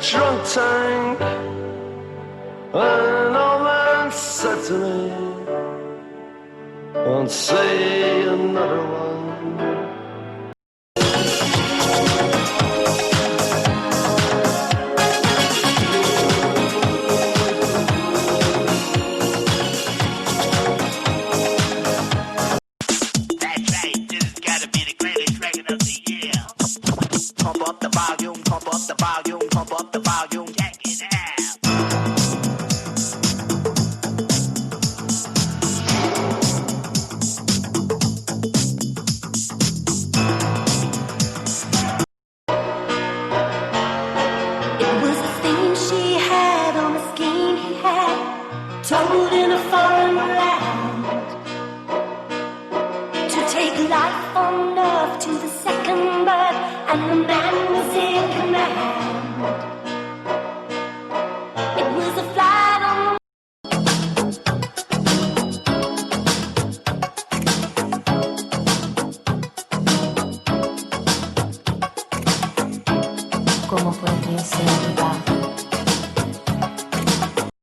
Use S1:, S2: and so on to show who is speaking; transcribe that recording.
S1: drunk tank. An old man said to me, won't say another one.
S2: That's right, this has got to be the greatest record of the year. Pump up the volume, pump up the volume, pump up the volume, check it out.
S3: It was the thing she had on the scheme he had, told in a foreign land, to take life on earth to the second birth, and the man was in command. It was a flight on ¿Cómo podría ser verdad?